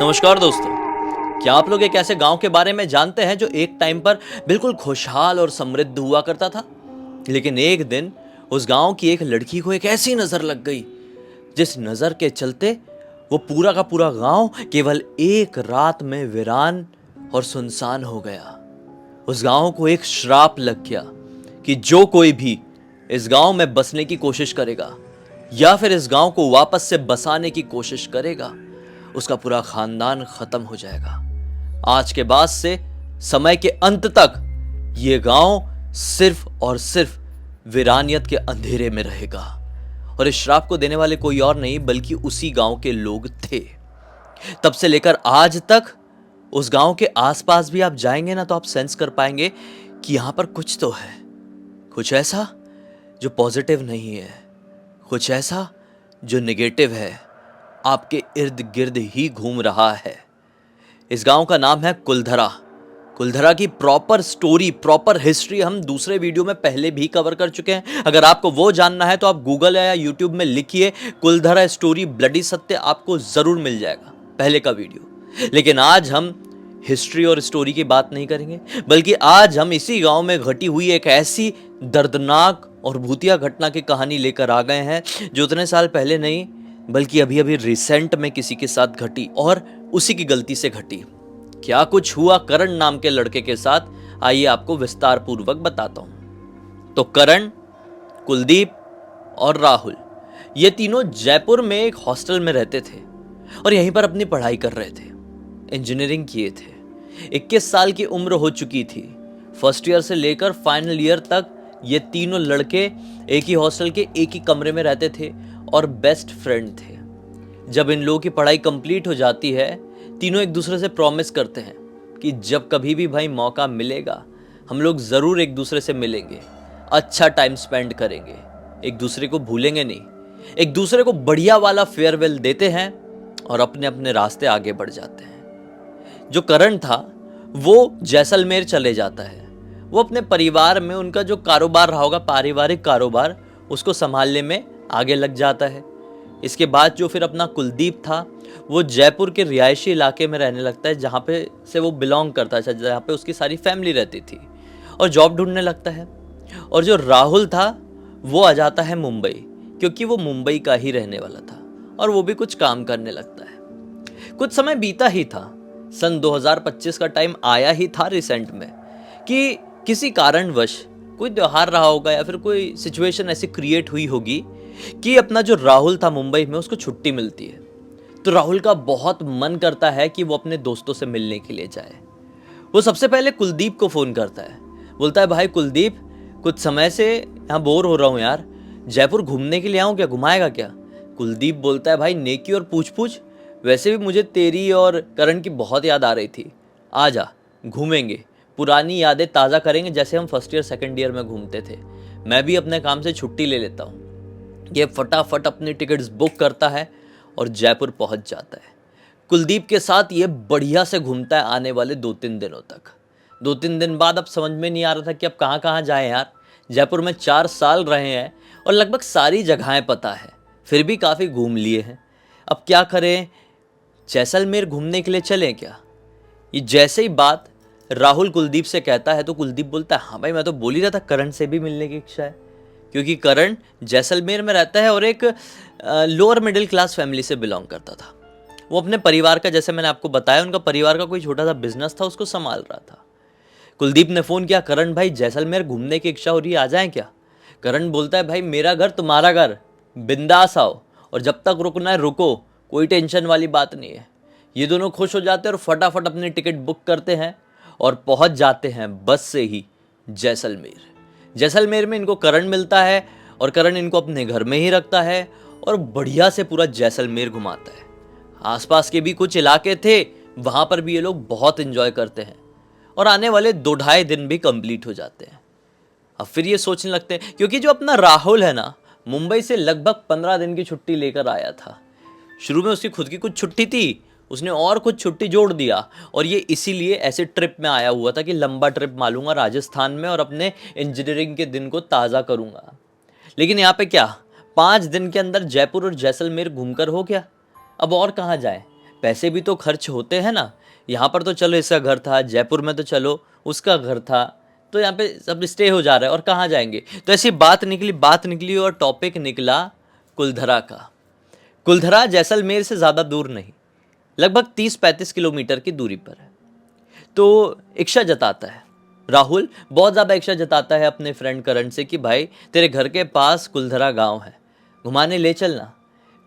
नमस्कार दोस्तों। क्या आप लोग एक ऐसे गांव के बारे में जानते हैं जो एक टाइम पर बिल्कुल खुशहाल और समृद्ध हुआ करता था। लेकिन एक दिन उस गांव की एक लड़की को एक ऐसी नजर लग गई जिस नजर के चलते वो पूरा का पूरा गांव केवल एक रात में वीरान और सुनसान हो गया। उस गांव को एक श्राप लग गया कि जो कोई भी इस गांव में बसने की कोशिश करेगा या फिर इस गांव को वापस से बसाने की कोशिश करेगा, उसका पूरा खानदान खत्म हो जाएगा। आज के बाद से समय के अंत तक ये गांव सिर्फ और सिर्फ वीरानियत के अंधेरे में रहेगा। और इस श्राप को देने वाले कोई और नहीं बल्कि उसी गांव के लोग थे। तब से लेकर आज तक उस गांव के आसपास भी आप जाएंगे ना तो आप सेंस कर पाएंगे कि यहां पर कुछ तो है, कुछ ऐसा जो पॉजिटिव नहीं है, कुछ ऐसा जो नेगेटिव है, आपके इर्द गिर्द ही घूम रहा है। इस गांव का नाम है कुलधरा। कुलधरा की प्रॉपर स्टोरी, प्रॉपर हिस्ट्री हम दूसरे वीडियो में पहले भी कवर कर चुके हैं। अगर आपको वो जानना है तो आप गूगल या यूट्यूब में लिखिए कुलधरा स्टोरी ब्लडी सत्य, आपको जरूर मिल जाएगा पहले का वीडियो। लेकिन आज हम हिस्ट्री और स्टोरी की बात नहीं करेंगे, बल्कि आज हम इसी गांव में घटी हुई एक ऐसी दर्दनाक और भूतिया घटना की कहानी लेकर आ गए हैं जो उतने साल पहले नहीं बल्कि अभी अभी रिसेंट में किसी के साथ घटी और उसी की गलती से घटी। क्या कुछ हुआ करण नाम के लड़के के साथ, आइए आपको विस्तार पूर्वक बताता हूं। तो करण, कुलदीप और राहुल ये तीनों जयपुर में एक हॉस्टल में रहते थे और यहीं पर अपनी पढ़ाई कर रहे थे। इंजीनियरिंग किए थे। 21 साल की उम्र हो चुकी थी। फर्स्ट ईयर से लेकर फाइनल ईयर तक ये तीनों लड़के एक ही हॉस्टल के एक ही कमरे में रहते थे और बेस्ट फ्रेंड थे। जब इन लोगों की पढ़ाई कंप्लीट हो जाती है, तीनों एक दूसरे से प्रॉमिस करते हैं कि जब कभी भी भाई मौका मिलेगा हम लोग ज़रूर एक दूसरे से मिलेंगे, अच्छा टाइम स्पेंड करेंगे, एक दूसरे को भूलेंगे नहीं। एक दूसरे को बढ़िया वाला फेयरवेल देते हैं और अपने अपने रास्ते आगे बढ़ जाते हैं। जो करण था वो जैसलमेर चले जाता है। वो अपने परिवार में उनका जो कारोबार रहा होगा, पारिवारिक कारोबार, उसको संभालने में आगे लग जाता है। इसके बाद जो फिर अपना कुलदीप था वो जयपुर के रिहायशी इलाके में रहने लगता है जहाँ पे से वो बिलोंग करता था, जहाँ पे उसकी सारी फैमिली रहती थी, और जॉब ढूंढने लगता है। और जो राहुल था वो आ जाता है मुंबई, क्योंकि वो मुंबई का ही रहने वाला था और वो भी कुछ काम करने लगता है। कुछ समय बीता ही था, सन 2025 का टाइम आया ही था रिसेंट में कि किसी कारणवश कोई त्योहार रहा होगा या फिर कोई सिचुएशन ऐसी क्रिएट हुई होगी कि अपना जो राहुल था मुंबई में उसको छुट्टी मिलती है। तो राहुल का बहुत मन करता है कि वो अपने दोस्तों से मिलने के लिए जाए। वो सबसे पहले कुलदीप को फ़ोन करता है, बोलता है भाई कुलदीप, कुछ समय से यहाँ बोर हो रहा हूँ यार, जयपुर घूमने के लिए आऊँ क्या, घुमाएगा क्या? कुलदीप बोलता है भाई नेकी और पूछ पूछ, वैसे भी मुझे तेरी और करण की बहुत याद आ रही थी, आ जा घूमेंगे, पुरानी यादें ताज़ा करेंगे जैसे हम फर्स्ट ईयर सेकंड ईयर में घूमते थे। मैं भी अपने काम से छुट्टी ले लेता हूँ। ये फटाफट अपनी टिकट्स बुक करता है और जयपुर पहुँच जाता है। कुलदीप के साथ ये बढ़िया से घूमता है आने वाले 2-3 दिनों तक। 2-3 दिन बाद अब समझ में नहीं आ रहा था कि अब कहाँ कहाँ जाएं यार। जयपुर में 4 साल रहे हैं और लगभग सारी जगहें पता है, फिर भी काफ़ी घूम लिए हैं। अब क्या करें, जैसलमेर घूमने के लिए चलें क्या? ये जैसे ही बात राहुल कुलदीप से कहता है तो कुलदीप बोलता है हाँ भाई, मैं तो बोल ही रहा था करण से भी मिलने की इच्छा है, क्योंकि करण जैसलमेर में रहता है और एक लोअर मिडिल क्लास फैमिली से बिलोंग करता था। वो अपने परिवार का, जैसे मैंने आपको बताया, उनका परिवार का कोई छोटा सा बिजनेस था, उसको संभाल रहा था। कुलदीप ने फ़ोन किया, करण भाई जैसलमेर घूमने की इच्छा हो रही है, आ जाएं क्या? करण बोलता है भाई मेरा घर तुम्हारा घर, बिंदास आओ, और जब तक रुकना है रुको, कोई टेंशन वाली बात नहीं है। ये दोनों खुश हो जाते हैं और फटाफट अपनी टिकट बुक करते हैं और पहुंच जाते हैं बस से ही जैसलमेर। जैसलमेर में इनको करण मिलता है और करण इनको अपने घर में ही रखता है और बढ़िया से पूरा जैसलमेर घुमाता है। आसपास के भी कुछ इलाके थे, वहाँ पर भी ये लोग बहुत एंजॉय करते हैं और आने वाले 2-2.5 दिन भी कंप्लीट हो जाते हैं। अब फिर ये सोचने लगते हैं, क्योंकि जो अपना राहुल है ना, मुंबई से लगभग 15 दिन की छुट्टी लेकर आया था। शुरू में उसकी खुद की कुछ छुट्टी थी, उसने और कुछ छुट्टी जोड़ दिया और ये इसीलिए ऐसे ट्रिप में आया हुआ था कि लंबा ट्रिप मारूंगा राजस्थान में और अपने इंजीनियरिंग के दिन को ताज़ा करूंगा। लेकिन यहाँ पे क्या 5 दिन के अंदर जयपुर और जैसलमेर घूमकर हो गया, अब और कहाँ जाए? पैसे भी तो खर्च होते हैं ना। यहाँ पर तो चलो इसका घर था, जयपुर में तो चलो उसका घर था, तो यहाँ पे सब स्टे हो जा रहा है और कहाँ जाएंगे। तो ऐसी बात निकली और टॉपिक निकला कुलधरा का। कुलधरा जैसलमेर से ज़्यादा दूर नहीं, लगभग 30-35 किलोमीटर की दूरी पर है। तो इच्छा जताता है राहुल, बहुत ज़्यादा इच्छा जताता है अपने फ्रेंड करण से कि भाई तेरे घर के पास कुलधरा गांव है, घुमाने ले चलना।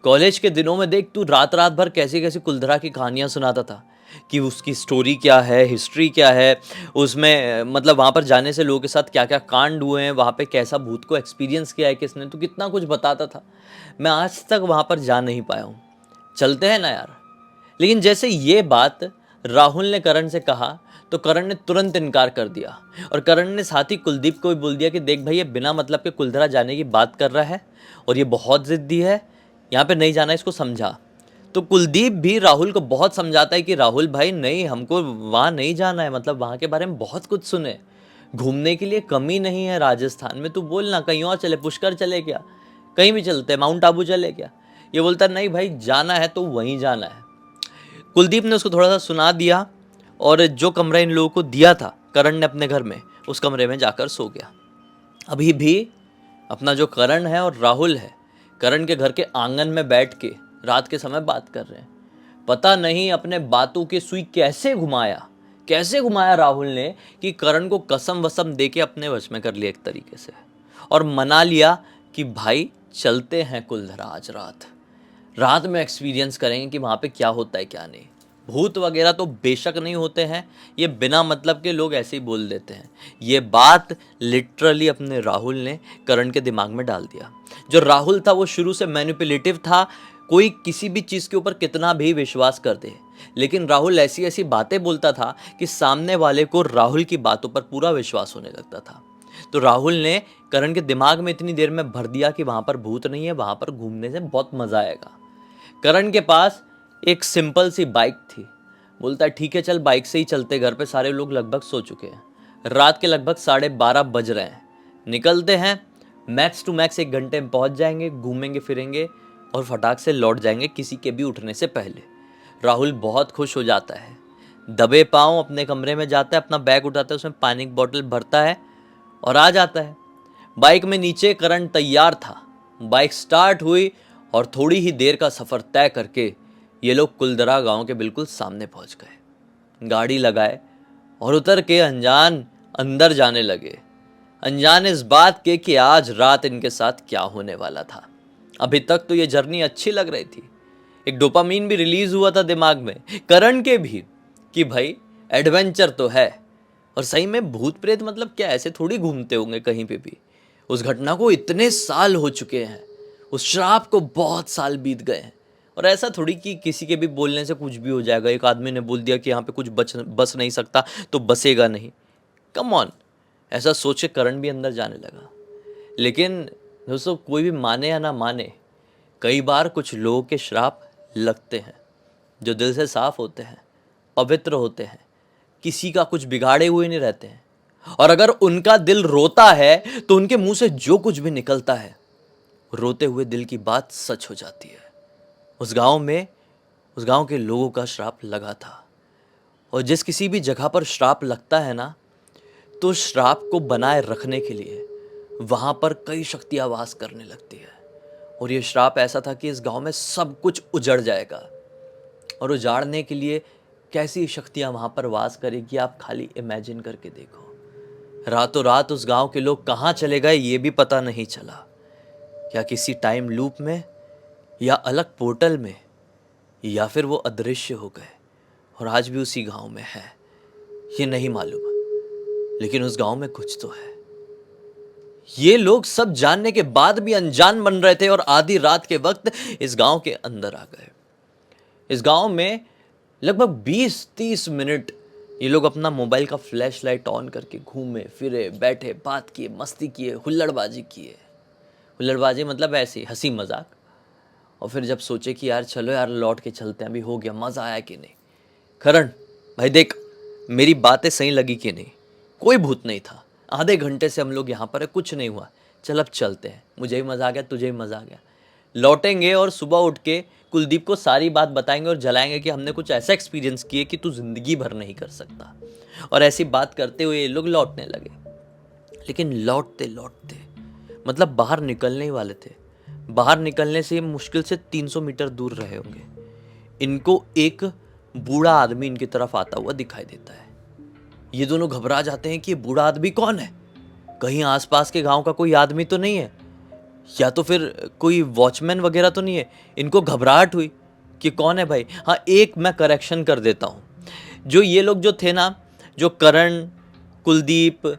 कॉलेज के दिनों में देख तू रात रात भर कैसी कैसी कुलधरा की कहानियां सुनाता था कि उसकी स्टोरी क्या है, हिस्ट्री क्या है, उसमें मतलब वहाँ पर जाने से लोगों के साथ क्या क्या कांड हुए हैं, वहाँ पे कैसा भूत को एक्सपीरियंस किया है किसने, तो कितना कुछ बताता था। मैं आज तक वहाँ पर जा नहीं पाया हूँ, चलते हैं ना यार। लेकिन जैसे ये बात राहुल ने करण से कहा तो करण ने तुरंत इनकार कर दिया, और करण ने साथ ही कुलदीप को भी बोल दिया कि देख भाई ये बिना मतलब के कुलधरा जाने की बात कर रहा है और ये बहुत ज़िद्दी है, यहाँ पे नहीं जाना, इसको समझा। तो कुलदीप भी राहुल को बहुत समझाता है कि राहुल भाई नहीं, हमको वहाँ नहीं जाना है, मतलब वहाँ के बारे में बहुत कुछ सुने, घूमने के लिए कमी नहीं है राजस्थान में, तू बोल ना कहीं और चले, पुष्कर चले क्या, कहीं भी चलते, माउंट आबू चले क्या। ये बोलता नहीं भाई जाना है तो वहीं जाना है। कुलदीप ने उसको थोड़ा सा सुना दिया और जो कमरा इन लोगों को दिया था करण ने अपने घर में, उस कमरे में जाकर सो गया। अभी भी अपना जो करण है और राहुल है, करण के घर के आंगन में बैठ के रात के समय बात कर रहे हैं। पता नहीं अपने बातों की सुई कैसे घुमाया राहुल ने कि करण को कसम वसम दे के अपने वश में कर लिया एक तरीके से, और मना लिया कि भाई चलते हैं कुलधरा आज रात में एक्सपीरियंस करेंगे कि वहाँ पे क्या होता है क्या नहीं। भूत वगैरह तो बेशक नहीं होते हैं, ये बिना मतलब के लोग ऐसे ही बोल देते हैं। ये बात लिटरली अपने राहुल ने करण के दिमाग में डाल दिया। जो राहुल था वो शुरू से मैनिपुलेटिव था, कोई किसी भी चीज़ के ऊपर कितना भी विश्वास कर दे, लेकिन राहुल ऐसी ऐसी बातें बोलता था कि सामने वाले को राहुल की बातों पर पूरा विश्वास होने लगता था। तो राहुल ने करण के दिमाग में इतनी देर में भर दिया कि वहाँ पर भूत नहीं है, वहाँ पर घूमने से बहुत मज़ा आएगा। करण के पास एक सिंपल सी बाइक थी, बोलता है ठीक है चल बाइक से ही चलते, घर पे सारे लोग लगभग सो चुके हैं, रात के लगभग 12:30 बज रहे हैं, निकलते हैं, मैक्स टू मैक्स 1 घंटे में पहुंच जाएंगे, घूमेंगे फिरेंगे और फटाक से लौट जाएंगे किसी के भी उठने से पहले। राहुल बहुत खुश हो जाता है, दबे पाँव अपने कमरे में जाता है, अपना बैग उठाता है, उसमें पानी की बोतल भरता है और आ जाता है। बाइक में नीचे करण तैयार था, बाइक स्टार्ट हुई और थोड़ी ही देर का सफ़र तय करके ये लोग कुलधरा गांव के बिल्कुल सामने पहुंच गए। गाड़ी लगाए और उतर के अनजान अंदर जाने लगे, अनजान इस बात के कि आज रात इनके साथ क्या होने वाला था। अभी तक तो ये जर्नी अच्छी लग रही थी, एक डोपामीन भी रिलीज हुआ था दिमाग में, करण के भी, कि भाई एडवेंचर तो है। और सही में भूत प्रेत मतलब क्या ऐसे थोड़ी घूमते होंगे कहीं पे भी। उस घटना को इतने साल हो चुके हैं, उस श्राप को बहुत साल बीत गए हैं, और ऐसा थोड़ी कि किसी के भी बोलने से कुछ भी हो जाएगा। एक आदमी ने बोल दिया कि यहाँ पे कुछ बस नहीं सकता तो बसेगा नहीं, कम ऑन, ऐसा सोच के करण भी अंदर जाने लगा। लेकिन दोस्तों कोई भी माने या ना माने, कई बार कुछ लोगों के श्राप लगते हैं जो दिल से साफ होते हैं, पवित्र होते हैं, किसी का कुछ बिगाड़े हुए नहीं रहते हैं, और अगर उनका दिल रोता है तो उनके मुंह से जो कुछ भी निकलता है रोते हुए दिल की बात सच हो जाती है। उस गांव के लोगों का श्राप लगा था, और जिस किसी भी जगह पर श्राप लगता है ना, तो श्राप को बनाए रखने के लिए वहां पर कई शक्तियां वास करने लगती है। और ये श्राप ऐसा था कि इस गांव में सब कुछ उजड़ जाएगा, और उजाड़ने के लिए कैसी शक्तियां वहां पर वास करेगी आप खाली इमेजिन करके देखो। रातों रात उस गांव के लोग कहाँ चले गए ये भी पता नहीं चला, या किसी टाइम लूप में, या अलग पोर्टल में, या फिर वो अदृश्य हो गए और आज भी उसी गांव में है, ये नहीं मालूम। लेकिन उस गांव में कुछ तो है। ये लोग सब जानने के बाद भी अनजान बन रहे थे और आधी रात के वक्त इस गांव के अंदर आ गए। इस गांव में लगभग 20-30 मिनट ये लोग अपना मोबाइल का फ्लैश लाइट ऑन करके घूमे फिरे, बैठे, बात किए, मस्ती किए, हुल्लड़बाजी किए। हुल्लड़बाजी मतलब ऐसे हंसी मजाक। और फिर जब सोचे कि यार चलो यार लौट के चलते हैं, अभी हो गया, मज़ा आया कि नहीं। करण भाई देख, मेरी बातें सही लगी कि नहीं, कोई भूत नहीं था, आधे घंटे से हम लोग यहाँ पर है, कुछ नहीं हुआ, चल अब चलते हैं, मुझे भी मज़ा आ गया, तुझे भी मज़ा आ गया, लौटेंगे और सुबह उठ के कुलदीप को सारी बात बताएंगे और जलाएंगे कि हमने कुछ ऐसा एक्सपीरियंस किए कि तू जिंदगी भर नहीं कर सकता। और ऐसी बात करते हुए ये लोग लौटने लगे। लेकिन लौटते लौटते मतलब बाहर निकलने ही वाले थे, बाहर निकलने से मुश्किल से 300 मीटर दूर रहे होंगे, इनको एक बूढ़ा आदमी इनकी तरफ आता हुआ दिखाई देता है। ये दोनों घबरा जाते हैं कि ये बूढ़ा आदमी कौन है, कहीं आसपास के गांव का कोई आदमी तो नहीं है, या तो फिर कोई वॉचमैन वगैरह तो नहीं है। इनको घबराहट हुई कि कौन है भाई। हाँ, एक मैं करेक्शन कर देता हूँ, जो ये लोग जो थे ना, जो करण, कुलदीप,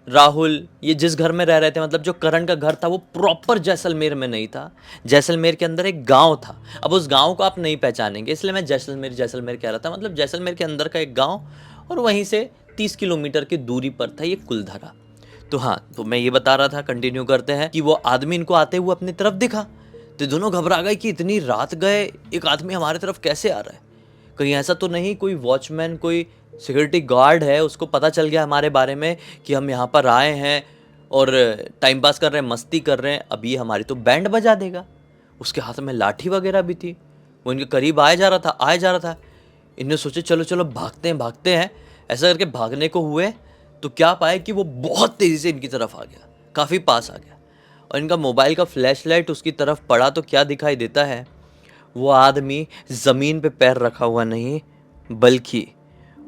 राहुल, ये जिस घर में रह रहे थे, मतलब जो करण का घर था वो प्रॉपर जैसलमेर में नहीं था, जैसलमेर के अंदर एक गांव था। अब उस गांव को आप नहीं पहचानेंगे, इसलिए मैं जैसलमेर जैसलमेर कह रहा था। मतलब जैसलमेर के अंदर का एक गांव, और वहीं से 30 किलोमीटर की दूरी पर था ये कुलधरा। तो हाँ, तो मैं ये बता रहा था, कंटिन्यू करते हैं, कि वो आदमी इनको आते हुए अपनी तरफ दिखा तो दोनों घबरा गए कि इतनी रात गए एक आदमी हमारे तरफ कैसे आ रहा है, कहीं ऐसा तो नहीं कोई वॉचमैन, कोई सिक्योरिटी गार्ड है, उसको पता चल गया हमारे बारे में कि हम यहाँ पर आए हैं और टाइम पास कर रहे हैं, मस्ती कर रहे हैं, अब ये हमारी तो बैंड बजा देगा। उसके हाथ में लाठी वगैरह भी थी, वो इनके करीब आया जा रहा था। इन्हें सोचे चलो चलो भागते हैं। ऐसा करके भागने को हुए तो क्या पाए कि वो बहुत तेज़ी से इनकी तरफ आ गया, काफ़ी पास आ गया, और इनका मोबाइल का फ्लैशलाइट उसकी तरफ पड़ा तो क्या दिखाई देता है, वो आदमी ज़मीन पे पैर रखा हुआ नहीं, बल्कि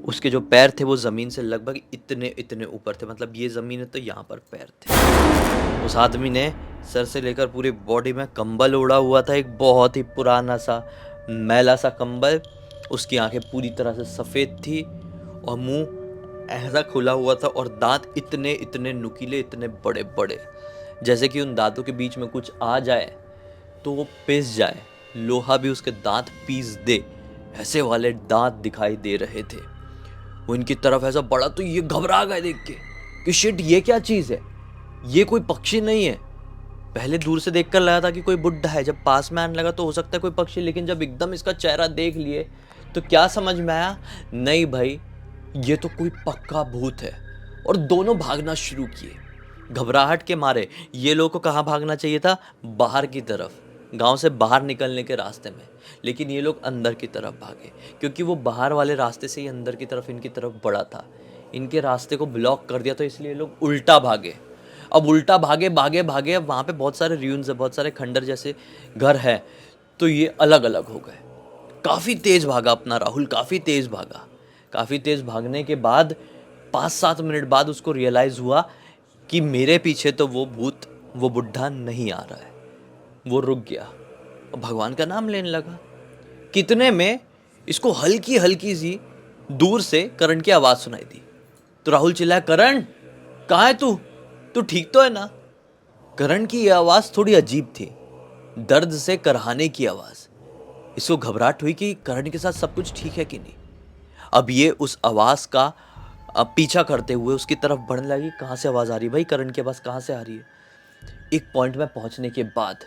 उसके जो पैर थे वो ज़मीन से लगभग इतने ऊपर थे। मतलब ये ज़मीन है तो यहाँ पर पैर थे। उस आदमी ने सर से लेकर पूरी बॉडी में कंबल ओढ़ा हुआ था, एक बहुत ही पुराना सा मैला सा कंबल। उसकी आंखें पूरी तरह से सफ़ेद थी और मुंह ऐसा खुला हुआ था, और दांत इतने नुकीले, इतने बड़े बड़े, जैसे कि उन दांतों के बीच में कुछ आ जाए तो वो पिस जाए, लोहा भी उसके दांत पीस दे, ऐसे वाले दांत दिखाई दे रहे थे। वो इनकी तरफ ऐसा बढ़ा तो ये घबरा गए देख के कि शिट, ये क्या चीज़ है, ये कोई पक्षी नहीं है। पहले दूर से देखकर लगा था कि कोई बुड्ढा है, जब पास में आने लगा तो हो सकता है कोई पक्षी, लेकिन जब एकदम इसका चेहरा देख लिए तो क्या समझ में आया, नहीं भाई, ये तो कोई पक्का भूत है। और दोनों भागना शुरू किए घबराहट के मारे। ये लोगों को कहाँ भागना चाहिए था, बाहर की तरफ, गांव से बाहर निकलने के रास्ते में, लेकिन ये लोग अंदर की तरफ भागे, क्योंकि वो बाहर वाले रास्ते से ही अंदर की तरफ इनकी तरफ बढ़ा था। इनके रास्ते को ब्लॉक कर दिया, तो इसलिए लोग उल्टा भागे। अब उल्टा भागे भागे भागे, अब वहाँ पे बहुत सारे र्यून्स है, बहुत सारे खंडर जैसे घर है, तो ये अलग अलग हो गए। काफ़ी तेज़ भागा अपना राहुल, काफ़ी तेज़ भागा। काफ़ी तेज़ भागने के बाद 5-7 मिनट बाद उसको रियलाइज़ हुआ कि मेरे पीछे तो वो भूत, वो बुढ़ा नहीं आ रहा है। वो रुक गया और भगवान का नाम लेने लगा। कितने में इसको हल्की हल्की सी दूर से करण की आवाज़ सुनाई दी। तो राहुल चिल्लाया, करण कहाँ है तू, तू ठीक तो है ना? करण की यह आवाज़ थोड़ी अजीब थी, दर्द से करहाने की आवाज़। इसको घबराहट हुई कि करण के साथ सब कुछ ठीक है कि नहीं। अब ये उस आवाज़ का पीछा करते हुए उसकी तरफ बढ़ने लगी। कहाँ से आवाज़ आ रही है भाई, करण के पास कहाँ से आ रही है? एक पॉइंट में पहुंचने के बाद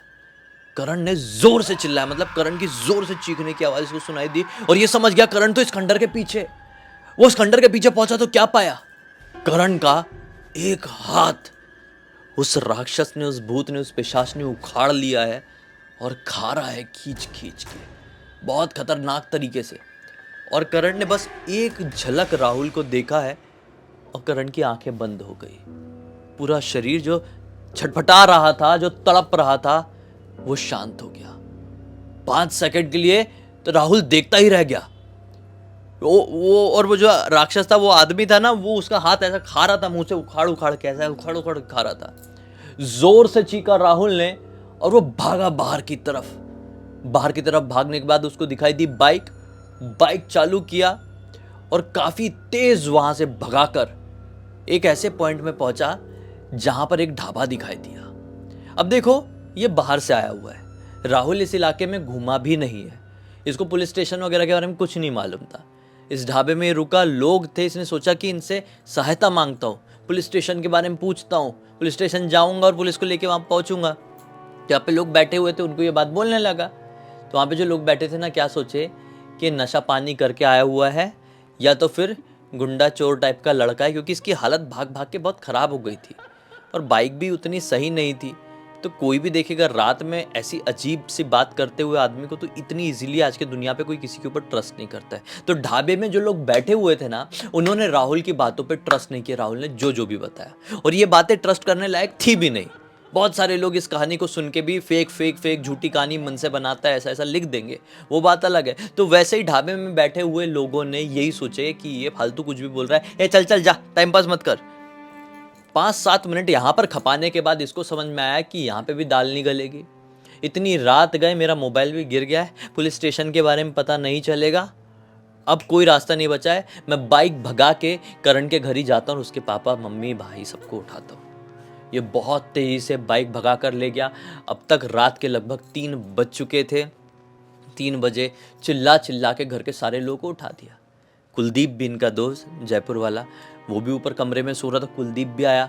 करण ने जोर से चिल्लाया, मतलब करण की जोर से चीखने की आवाज़ इसको सुनाई दी, और ये समझ गया करण तो इस खंडर के पीछे। वो उस खंडर के पीछे पहुंचा तो क्या पाया, करण का एक हाथ उस राक्षस ने, उस भूत ने, उस पिशाच ने उखाड़ लिया है और खा रहा है खींच खींच के, बहुत खतरनाक तरीके से। और करण ने बस एक झलक राहुल को देखा है और करण की आंखें बंद हो गई। पूरा शरीर जो छटपटा रहा था, जो तड़प रहा था, वो शांत हो गया। 5 सेकंड के लिए तो राहुल देखता ही रह गया। और वो जो राक्षस था, वो आदमी था ना, वो उसका हाथ ऐसा खा रहा था, मुंह से उखाड़ उखाड़ के, ऐसा उखाड़ उखाड़ खा रहा था। जोर से चीखा राहुल ने और वो भागा बाहर की तरफ। बाहर की तरफ भागने के बाद उसको दिखाई दी बाइक चालू किया और काफी तेज वहां से भगाकर एक ऐसे पॉइंट में पहुंचा जहां पर एक ढाबा दिखाई दिया। अब देखो, ये बाहर से आया हुआ है, राहुल इस इलाके में घूमा भी नहीं है, इसको पुलिस स्टेशन वगैरह के बारे में कुछ नहीं मालूम था। इस ढाबे में रुका लोग थे, इसने सोचा कि इनसे सहायता मांगता हूँ, पुलिस स्टेशन के बारे में पूछता हूँ, पुलिस स्टेशन जाऊँगा और पुलिस को लेके वहाँ पहुँचूंगा। यहाँ पे लोग बैठे हुए थे, उनको ये बात बोलने लगा। तो वहाँ पे जो लोग बैठे थे ना, क्या सोचे कि नशा पानी करके आया हुआ है या तो फिर गुंडा चोर टाइप का लड़का है, क्योंकि इसकी हालत भाग भाग के बहुत ख़राब हो गई थी और बाइक भी उतनी सही नहीं थी। तो कोई भी देखेगा रात में ऐसी अजीब सी बात करते हुए आदमी को, तो इतनी इजीली आज के दुनिया पे कोई किसी के ऊपर ट्रस्ट नहीं करता है। तो ढाबे में जो लोग बैठे हुए थे ना, उन्होंने राहुल की बातों पे ट्रस्ट नहीं किया। राहुल ने जो जो भी बताया, और ये बातें ट्रस्ट करने लायक थी भी नहीं। बहुत सारे लोग इस कहानी को सुन के भी फेक झूठी कहानी मन से बनाता है, ऐसा ऐसा लिख देंगे, वो बात अलग है। तो वैसे ही ढाबे में बैठे हुए लोगों ने यही सोचे कि ये फालतू कुछ भी बोल रहा है, ए चल चल जा, टाइम पास मत कर। 5-7 मिनट यहाँ पर खपाने के बाद इसको समझ में आया कि यहाँ पे भी दाल नहीं गलेगी। इतनी रात गए, मेरा मोबाइल भी गिर गया है, पुलिस स्टेशन के बारे में पता नहीं चलेगा, अब कोई रास्ता नहीं बचा है। मैं बाइक भगा के करण के घर ही जाता हूँ, उसके पापा मम्मी भाई सबको उठाता हूँ। ये बहुत तेज़ी से बाइक भगा कर ले गया। अब तक रात के लगभग 3 बज चुके थे। 3 बजे चिल्ला चिल्ला के घर के सारे लोगों को उठा दिया। कुलदीप भी इनका दोस्त जयपुर वाला, वो भी ऊपर कमरे में सो रहा था। कुलदीप भी आया,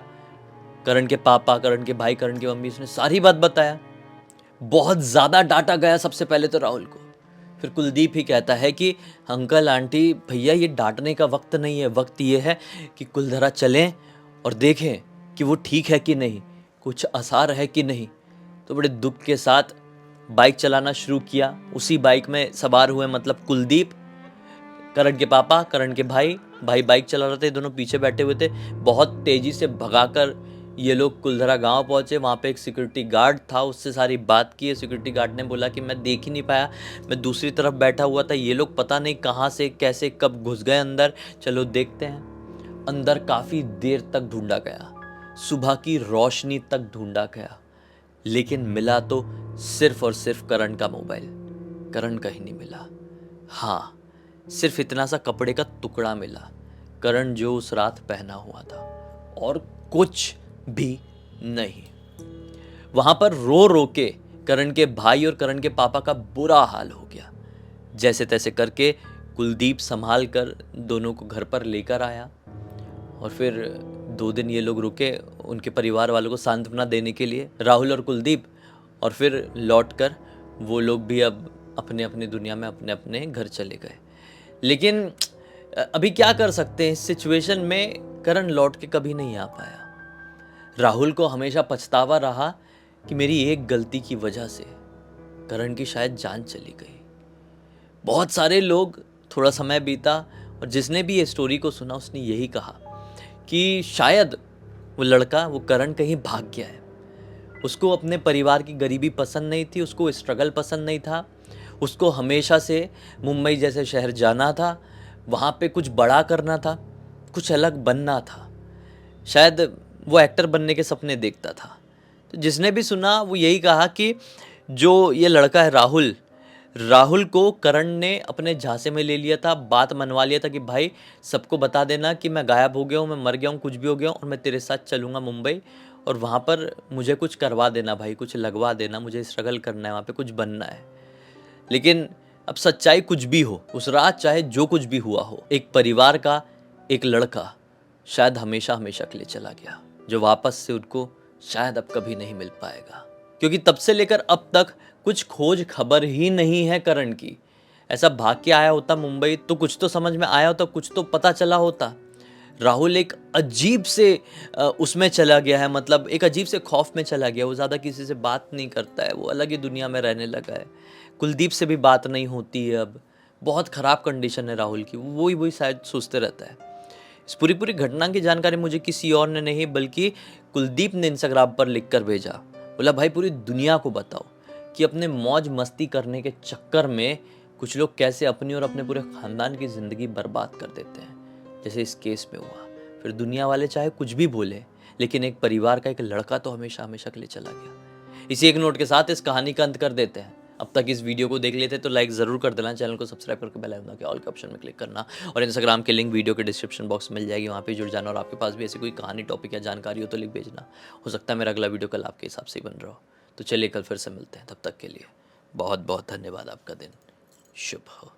करण के पापा, करण के भाई, करण की मम्मी, उसने सारी बात बताया। बहुत ज़्यादा डांटा गया सबसे पहले तो राहुल को। फिर कुलदीप ही कहता है कि अंकल आंटी भैया, ये डांटने का वक्त नहीं है, वक्त ये है कि कुलधरा चलें और देखें कि वो ठीक है कि नहीं, कुछ आसार है कि नहीं। तो बड़े दुख के साथ बाइक चलाना शुरू किया। उसी बाइक में सवार हुए, मतलब कुलदीप, करण के पापा, करण के भाई बाइक चला रहे थे, दोनों पीछे बैठे हुए थे। बहुत तेज़ी से भगाकर ये लोग कुलधरा गांव पहुंचे। वहाँ पे एक सिक्योरिटी गार्ड था, उससे सारी बात की। सिक्योरिटी गार्ड ने बोला कि मैं देख ही नहीं पाया, मैं दूसरी तरफ बैठा हुआ था, ये लोग पता नहीं कहाँ से कैसे कब घुस गए अंदर, चलो देखते हैं। अंदर काफ़ी देर तक ढूंढा गया, सुबह की रोशनी तक ढूंढा गया, लेकिन मिला तो सिर्फ और सिर्फ करण का मोबाइल। करण कहीं नहीं मिला। हाँ, सिर्फ इतना सा कपड़े का टुकड़ा मिला, करण जो उस रात पहना हुआ था, और कुछ भी नहीं। वहां पर रो रो के करण के भाई और करण के पापा का बुरा हाल हो गया। जैसे तैसे करके कुलदीप संभाल कर दोनों को घर पर लेकर आया, और फिर 2 दिन ये लोग रुके उनके परिवार वालों को सांत्वना देने के लिए, राहुल और कुलदीप। और फिर लौटकर वो लोग भी अब अपने अपनी दुनिया में अपने अपने घर चले गए। लेकिन अभी क्या कर सकते हैं इस सिचुएशन में, करण लौट के कभी नहीं आ पाया। राहुल को हमेशा पछतावा रहा कि मेरी एक गलती की वजह से करण की शायद जान चली गई। बहुत सारे लोग, थोड़ा समय बीता और जिसने भी ये स्टोरी को सुना उसने यही कहा कि शायद वो लड़का, वो करण कहीं भाग गया है। उसको अपने परिवार की गरीबी पसंद नहीं थी, उसको स्ट्रगल पसंद नहीं था, उसको हमेशा से मुंबई जैसे शहर जाना था, वहाँ पे कुछ बड़ा करना था, कुछ अलग बनना था। शायद वो एक्टर बनने के सपने देखता था। तो जिसने भी सुना वो यही कहा कि जो ये लड़का है राहुल को करण ने अपने झांसे में ले लिया था, बात मनवा लिया था कि भाई सबको बता देना कि मैं गायब हो गया हूँ, मैं मर गया हूँ, कुछ भी हो गया हूँ, और मैं तेरे साथ चलूँगा मुंबई, और वहाँ पर मुझे कुछ करवा देना भाई, कुछ लगवा देना, मुझे स्ट्रगल करना है, वहाँ पे कुछ बनना है। लेकिन अब सच्चाई कुछ भी हो, उस रात चाहे जो कुछ भी हुआ हो, एक परिवार का एक लड़का शायद हमेशा हमेशा के लिए चला गया, जो वापस से उनको शायद अब कभी नहीं मिल पाएगा। क्योंकि तब से लेकर अब तक कुछ खोज खबर ही नहीं है करण की। ऐसा भाग के आया होता मुंबई तो कुछ तो समझ में आया होता, कुछ तो पता चला होता। राहुल एक अजीब से उसमें चला गया है, मतलब एक अजीब से खौफ में चला गया। वो ज़्यादा किसी से बात नहीं करता है, वो अलग ही दुनिया में रहने लगा है। कुलदीप से भी बात नहीं होती है अब, बहुत ख़राब कंडीशन है राहुल की, वही शायद सोचते रहता है। इस पूरी घटना की जानकारी मुझे किसी और ने नहीं बल्कि कुलदीप ने इंस्टाग्राम पर लिख कर भेजा। बोला भाई पूरी दुनिया को बताओ कि अपने मौज मस्ती करने के चक्कर में कुछ लोग कैसे अपनी और अपने पूरे ख़ानदान की ज़िंदगी बर्बाद कर देते हैं, जैसे इस केस में हुआ। फिर दुनिया वाले चाहे कुछ भी बोले, लेकिन एक परिवार का एक लड़का तो हमेशा हमेशा के लिए चला गया। इसी एक नोट के साथ इस कहानी का अंत कर देते हैं। अब तक इस वीडियो को देख लेते तो लाइक ज़रूर कर देना, चैनल को सब्सक्राइब करके बेल आइकन के ऑल के ऑप्शन में क्लिक करना, और इंस्टाग्राम के लिंक वीडियो के डिस्क्रिप्शन बॉक्स में मिल जाएगी, वहाँ पे जुड़ जाना। और आपके पास भी ऐसी कोई कहानी, टॉपिक या जानकारी हो तो लिख भेजना, हो सकता है मेरा अगला वीडियो कल आपके हिसाब से ही बन रहा हो। तो चलिए कल फिर से मिलते हैं, तब तक के लिए बहुत बहुत धन्यवाद। आपका दिन शुभ हो।